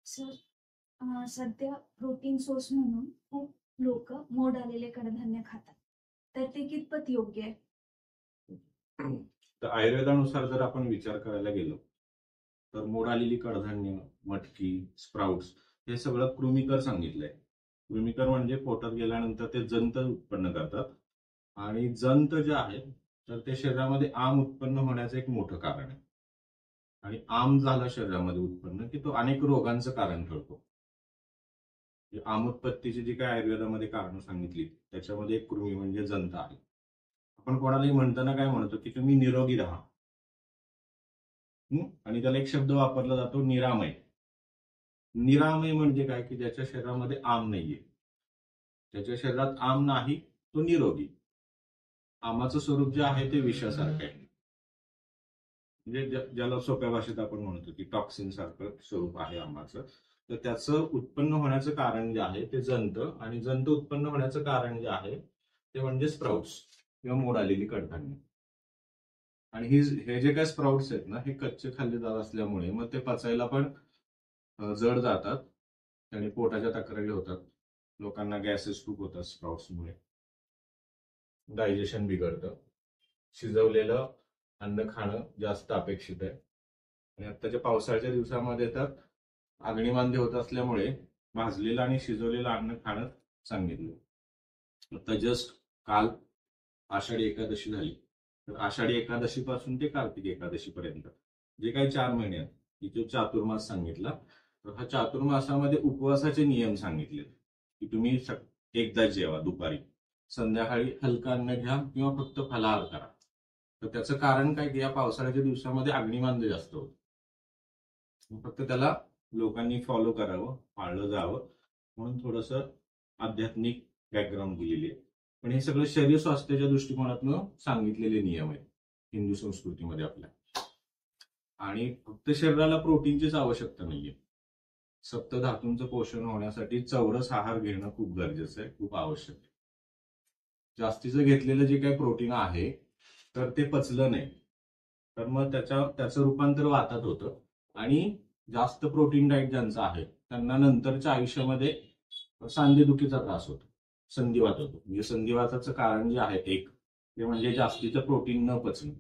Sir, सध्या protein source म्हणून खूप लोक मोड आलेले कडधान्य खातात. तर ते कितपत योग्य आहे? तर आयुर्वेदानुसार जर आपण विचार करायला गेलो तर मोड आलेली कडधान्य, मटकी, स्प्राउट्स हे सगळं कृमीकर सांगितलंय. कृमीकर म्हणजे पोटात गेल्यानंतर ते जंत उत्पन्न करतात आणि जंत जे आहेत तर ते शरीरामध्ये आम उत्पन्न होण्याचं एक मोठं कारण आहे. आणि आम झाला शरीरामध्ये उत्पन्न की तो अनेक रोगांचं कारण ठरतो. आमोत्पत्तीची जी काय आयुर्वेदामध्ये कारणं सांगितली त्याच्यामध्ये एक कृमी म्हणजे जंत आहे. आपण कोणालाही म्हणताना काय म्हणतो की तुम्ही निरोगी राहा. आणि त्याला एक शब्द वापरला जातो निरामय. निरामय म्हणजे काय की ज्याच्या शरीरामध्ये आम नाहीये, ज्याच्या शरीरात आम नाही तो निरोगी. आमाचं स्वरूप जे आहे ते विषासारखं आहे, म्हणजे ज्याला सोप्या भाषेत आपण म्हणतो की टॉक्सिन सारखं स्वरूप आहे आमाचं. तर त्याचं उत्पन्न होण्याचं कारण जे आहे ते जंत, आणि जंत उत्पन्न होण्याचं कारण जे आहे ते म्हणजे स्प्राउट्स किंवा मोड आलेली कडधान्य. आणि हे जे काय स्प्राउट्स आहेत ना हे कच्चे खाल्ले जात असल्यामुळे मग ते पचायला पण जड जातात आणि पोटाच्या तक्रारी होतात. लोकांना गॅसेस खूप होतात स्प्राउट्समुळे, डायजेशन बिघडतं. शिजवलेलं अन्न खाणं जास्त अपेक्षित आहे. आणि आत्ताच्या पावसाळ्याच्या दिवसामध्ये तर अग्निमांद्य होत असल्यामुळे भाजलेलं आणि शिजवलेलं अन्न खाणं सांगितलं. आता जस्ट काल आषाढी एकादशी झाली, तर आषाढी एकादशी पासून ते कार्तिक एकादशी पर्यंत जे काही 4 महिने आहेत तिथे चातुर्मास सांगितला. तर हा चातुर्मासामध्ये उपवासाचे नियम सांगितले की तुम्ही एकदा जेवा दुपारी, संध्याकाळी हलका अन्न घ्या किंवा फक्त फलाहार करा. तर त्याचं कारण काय की या पावसाळ्याच्या दिवसामध्ये अग्निमांद्य जास्त होतं. फक्त त्याला लोकांनी फॉलो करावं, पाळलं जावं म्हणून थोडंसं आध्यात्मिक बॅकग्राऊंड दिलेली आहे. पण हे सगळं शरीर स्वास्थ्याच्या दृष्टिकोनातून सांगितलेले नियम आहेत हिंदू संस्कृतीमध्ये आपल्या. आणि फक्त शरीराला प्रोटीनचीच आवश्यकता नाहीये. सप्तधातूंचं पोषण होण्यासाठी चौरस आहार घेणं खूप गरजेचं आहे, खूप आवश्यक आहे. जास्तीचं घेतलेलं जे काही प्रोटीन आहे तर ते पचलं नाही, तर मग त्याचं रूपांतर वातात होतं. आणि जास्त प्रोटीन डाएट ज्यांचं आहे त्यांना नंतरच्या आयुष्यामध्ये सांधेदुखीचा त्रास होतो, संधिवात होतो. म्हणजे संधिवाताचं कारण जे आहे एक ते म्हणजे जास्तीचं प्रोटीन न पचणं.